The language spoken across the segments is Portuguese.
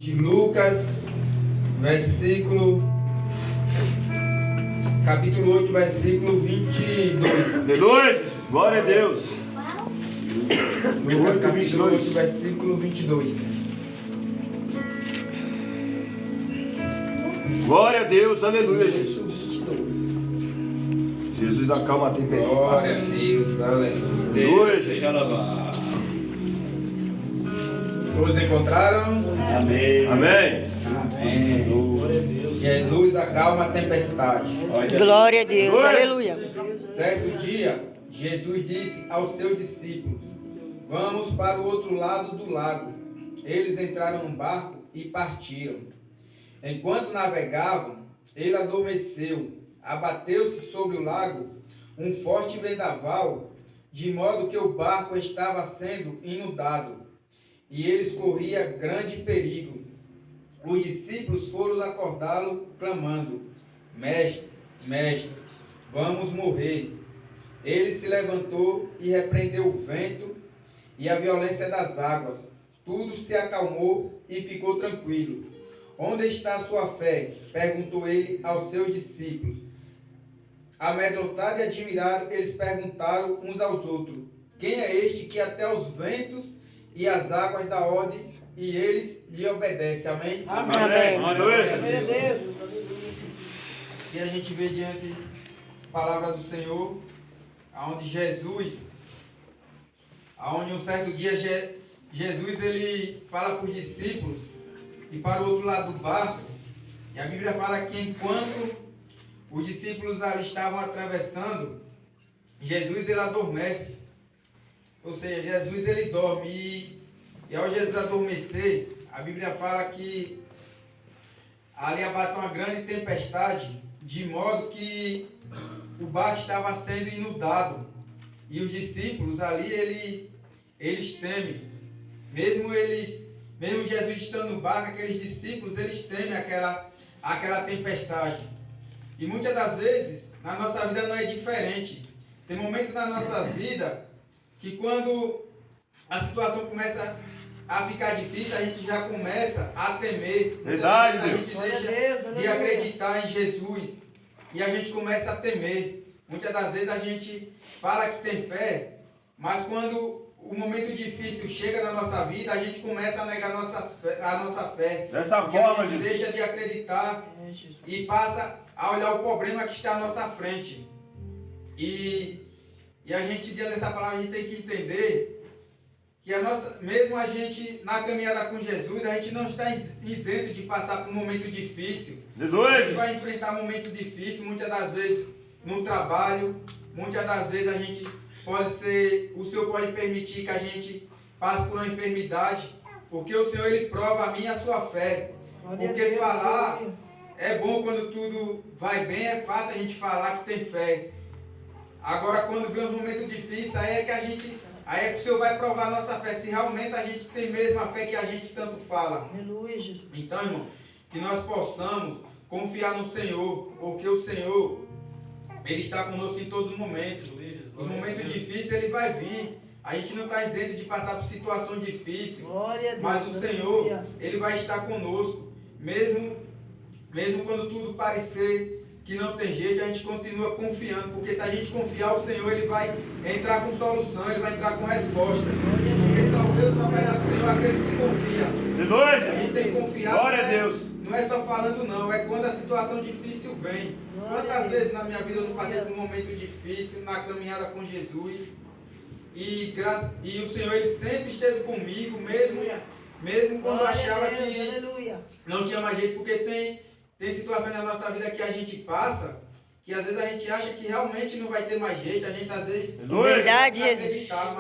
De Lucas, capítulo 8, versículo 22. Aleluia, Jesus. Glória a Deus. Lucas, capítulo 8, versículo 22. Glória a Deus, aleluia, Jesus. Jesus acalma a tempestade. Glória a Deus, aleluia. Aleluia, Jesus. Todos encontraram? Amém. Amém. Amém. Jesus acalma a tempestade. Glória a Deus, aleluia. Certo dia, Jesus disse aos seus discípulos: vamos para o outro lado do lago. Eles entraram no barco e partiram. Enquanto navegavam, ele adormeceu. Abateu-se sobre o lago um forte vendaval, de modo que o barco estava sendo inundado, e eles corriam grande perigo. Os discípulos foram acordá-lo, clamando: Mestre, mestre, vamos morrer. Ele se levantou e repreendeu o vento e a violência das águas. Tudo se acalmou e ficou tranquilo. Onde está a sua fé? Perguntou ele aos seus discípulos. Amedrontado e admirado, eles perguntaram uns aos outros: quem é este que até os ventos e as águas dá ordem e eles lhe obedecem? Amém? Amém. Aleluia. E a gente vê diante da palavra do Senhor, aonde um certo dia Jesus ele fala para os discípulos e para o outro lado do barco, e a Bíblia fala que enquanto os discípulos ali estavam atravessando, Jesus ele adormece, ou seja, Jesus ele dorme, e ao Jesus adormecer, a Bíblia fala que ali abateu uma grande tempestade, de modo que o barco estava sendo inundado, e os discípulos ali, eles temem, mesmo Jesus estando no barco, aqueles discípulos, eles temem aquela tempestade. E muitas das vezes, na nossa vida não é diferente. Tem momentos na nossa vida que quando a situação começa a ficar difícil, a gente já começa a temer. Verdade, a gente deixa de acreditar em Jesus e a gente começa a temer. Muitas das vezes a gente fala que tem fé, mas quando o momento difícil chega na nossa vida, a gente começa a negar a nossa fé. Dessa forma, a gente deixa de acreditar e passa a olhar o problema que está à nossa frente. E a gente, diante dessa palavra, a gente tem que entender que mesmo a gente, na caminhada com Jesus, a gente não está isento de passar por um momento difícil. A gente vai enfrentar um momento difícil, muitas das vezes no trabalho, muitas das vezes o Senhor pode permitir que a gente passe por uma enfermidade, porque o Senhor ele prova a minha e a sua fé. Porque falar é bom quando tudo vai bem, é fácil a gente falar que tem fé. Agora quando vem um momento difícil, aí é que o Senhor vai provar a nossa fé, se realmente a gente tem mesmo a fé que a gente tanto fala. Aleluia, Jesus. Então, irmão, que nós possamos confiar no Senhor, porque o Senhor, Ele está conosco em todos os momentos. Os momentos difíceis, Ele vai vir. A gente não está isento de passar por situações difíceis, mas o Senhor, Ele vai estar conosco. Mesmo quando tudo parecer que não tem jeito, a gente continua confiando, porque se a gente confiar, o Senhor ele vai entrar com solução, Ele vai entrar com resposta. Porque só veio trabalhar com o Senhor aqueles que confiam. A gente tem que confiar. Glória a Deus. Não é só falando não, é quando a situação difícil vem. Quantas vezes na minha vida eu não passei por um momento difícil na caminhada com Jesus, e o Senhor ele sempre esteve comigo, mesmo quando eu achava que não tinha mais jeito, porque tem situações na nossa vida que a gente passa, que às vezes a gente acha que realmente não vai ter mais jeito, a gente às vezes Verdade, não Jesus. acreditar,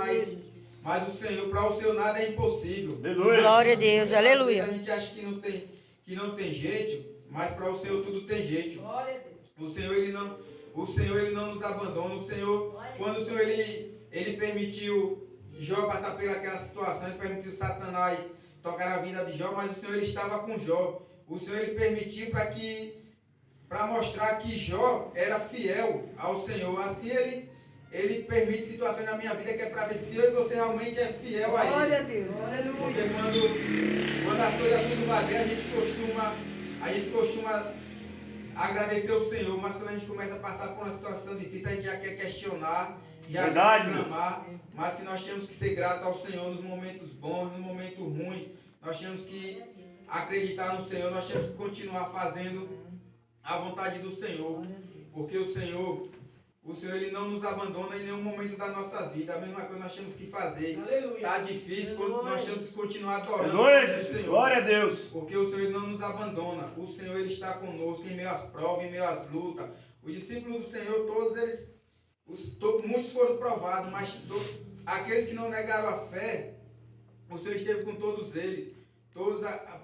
mas o Senhor, para o Senhor nada é impossível. Glória a Deus, aleluia. A gente acha que não tem jeito, mas para o Senhor tudo tem jeito. O Senhor ele não nos abandona. Quando o Senhor ele permitiu Jó passar pelaquela situação, ele permitiu Satanás tocar na vida de Jó, mas o Senhor ele estava com Jó. O Senhor ele permitiu para mostrar que Jó era fiel ao Senhor. Assim Ele permite situações na minha vida que é para ver se eu e você realmente é fiel a Ele. Glória a Deus. Porque Aleluia. quando as coisas tudo vai bem, a gente costuma agradecer o Senhor, mas quando a gente começa a passar por uma situação difícil, a gente já quer questionar, já Verdade, quer reclamar, mas que nós temos que ser gratos ao Senhor nos momentos bons, nos momentos ruins. Nós temos que acreditar no Senhor, nós temos que continuar fazendo a vontade do Senhor, porque o Senhor Ele não nos abandona em nenhum momento das nossas vidas. A mesma coisa nós temos que fazer. Está difícil, nós temos que continuar adorando Aleluia, o Jesus. Senhor. Glória a Deus. Porque o Senhor Ele não nos abandona. O Senhor Ele está conosco em meio às provas, em meio às lutas. Os discípulos do Senhor, todos eles, muitos foram provados, mas aqueles que não negaram a fé, o Senhor esteve com todos eles.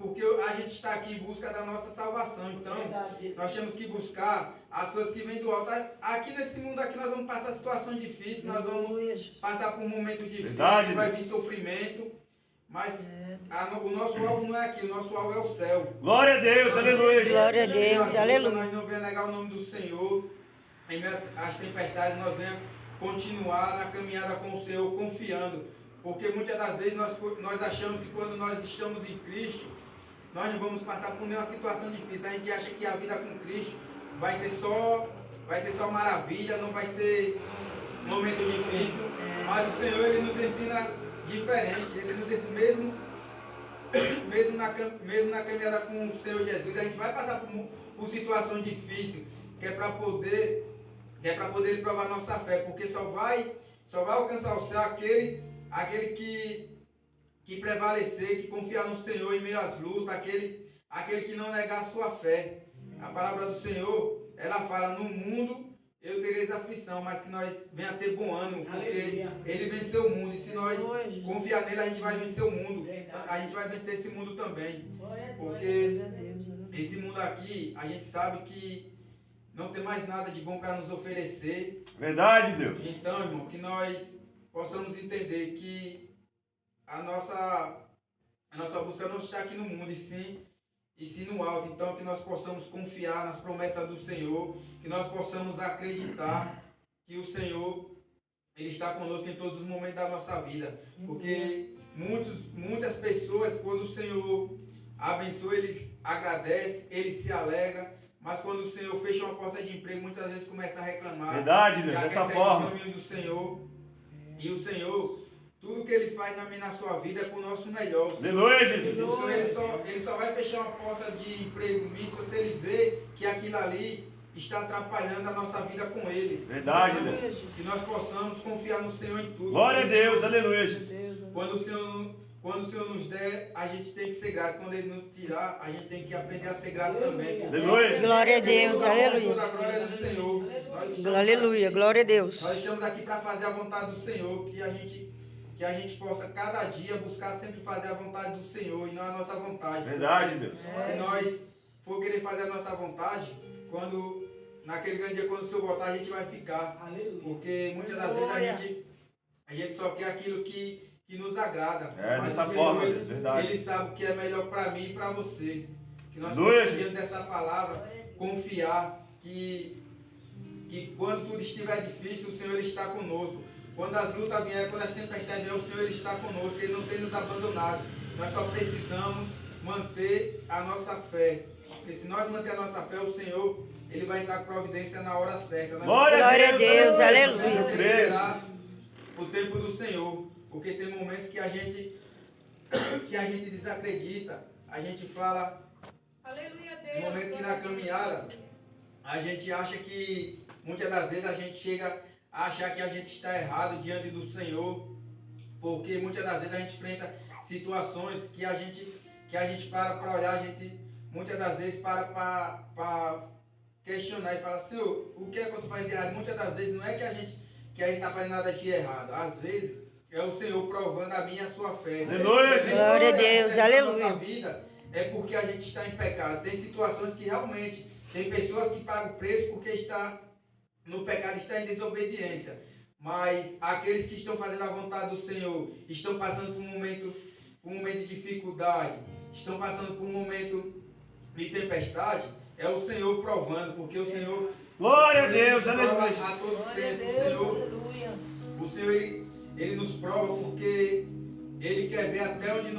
Porque a gente está aqui em busca da nossa salvação. Então, nós temos que buscar as coisas que vêm do alto. Aqui nesse mundo aqui nós vamos passar situações difíceis, nós vamos passar por momentos difíceis, Verdade, vai vir sofrimento. Mas o nosso alvo não é aqui, o nosso alvo é o céu. Glória a Deus, aleluia. Glória a Deus, aleluia. Nós não venhamos negar o nome do Senhor. Em meio às tempestades, nós venhamos continuar na caminhada com o Senhor, confiando. Porque muitas das vezes nós achamos que quando nós estamos em Cristo, nós não vamos passar por nenhuma situação difícil. A gente acha que a vida com Cristo vai ser só maravilha, não vai ter momento difícil. Mas o Senhor Ele nos ensina diferente. Ele nos ensina, mesmo na caminhada com o Senhor Jesus, a gente vai passar por situações difíceis, que é para poder Ele provar nossa fé. Porque só vai alcançar o céu aquele que prevalecer, que confiar no Senhor em meio às lutas, aquele que não negar a sua fé. A palavra do Senhor, ela fala, no mundo eu tereis aflição, mas que nós venha ter bom ânimo, porque Ele venceu o mundo, e se nós confiar nele, a gente vai vencer o mundo, a gente vai vencer esse mundo também, porque esse mundo aqui, a gente sabe que não tem mais nada de bom para nos oferecer. Verdade, Deus. Então, irmão, que nós possamos entender que a nossa busca não está aqui no mundo, e sim no alto. Então, que nós possamos confiar nas promessas do Senhor, que nós possamos acreditar que o Senhor Ele está conosco em todos os momentos da nossa vida. Porque muitas pessoas, quando o Senhor abençoa, eles agradecem, eles se alegram. Mas quando o Senhor fecha uma porta de emprego, muitas vezes começa a reclamar. Verdade, Deus, dessa forma. O caminho do Senhor. E o Senhor, tudo que Ele faz na sua vida é para o nosso melhor. Aleluia, Jesus. O Senhor, ele só vai fechar uma porta de emprego nisso se Ele vê que aquilo ali está atrapalhando a nossa vida com Ele. Verdade, então, Deus. que nós possamos confiar no Senhor em tudo. Glória a Deus, aleluia, Jesus. Quando o Senhor nos der, a gente tem que ser grato. Quando Ele nos tirar, a gente tem que aprender a ser grato também. Aleluia. Glória a Deus, aleluia. Toda a glória é do Senhor. Aleluia, glória a Deus. Nós estamos aqui para fazer a vontade do Senhor, que a gente possa cada dia buscar sempre fazer a vontade do Senhor e não a nossa vontade. Verdade, Deus. Se nós for querer fazer a nossa vontade, naquele grande dia, quando o Senhor voltar, a gente vai ficar. Porque muitas das vezes a gente só quer aquilo que nos agrada. Mas dessa o forma, Senhor, Deus, verdade. Ele sabe o que é melhor para mim e para você. Que nós Aleluia. possamos, diante dessa palavra, confiar que quando tudo estiver difícil, o Senhor está conosco. Quando as lutas vierem, quando as tempestades vierem, o Senhor está conosco. Ele não tem nos abandonado. Nós só precisamos manter a nossa fé. Porque se nós manter a nossa fé, o Senhor, Ele vai entrar com providência na hora certa. Glória a Deus, aleluia. Precisamos esperar o tempo do Senhor. Porque tem momentos que a gente desacredita. A gente fala, no momento que na caminhada, a gente acha que, muitas das vezes a gente chega a achar que a gente está errado diante do Senhor, porque muitas das vezes a gente enfrenta situações que a gente para olhar, a gente muitas das vezes para questionar e falar, Senhor, o que é que eu estou fazendo de errado? Muitas das vezes não é que a gente está fazendo nada de errado, às vezes é o Senhor provando a minha e a sua fé. Aleluia. Glória a Deus, aleluia. Nossa vida é porque a gente está em pecado. Tem situações que realmente, tem pessoas que pagam o preço porque está no pecado, está em desobediência. Mas aqueles que estão fazendo a vontade do Senhor, estão passando por um momento de dificuldade, estão passando por um momento de tempestade, é o Senhor provando, porque o Senhor, Glória a Ele Deus, nos prova aleluia. a todo tempo, o Senhor ele nos prova porque Ele quer ver até onde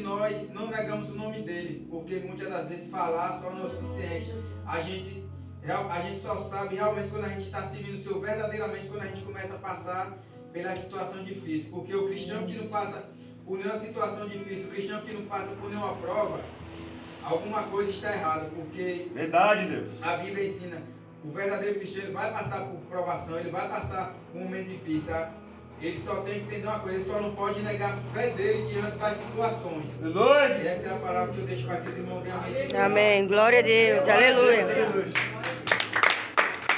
nós não negamos o nome dEle, porque muitas das vezes falar só não é suficiente. A gente só sabe realmente quando a gente está servindo o Senhor verdadeiramente, quando a gente começa a passar pela situação difícil, porque o cristão que não passa por nenhuma situação difícil, o cristão que não passa por nenhuma prova, alguma coisa está errada, porque Verdade, Deus. a Bíblia ensina, o verdadeiro cristão ele vai passar por provação, ele vai passar por um momento difícil, tá? Ele só tem que entender uma coisa, ele só não pode negar a fé dele diante das situações. Aleluia. E essa é a palavra que eu deixo para que os irmãos venham a mente. Amém. Glória a Deus. Aleluia. Aleluia.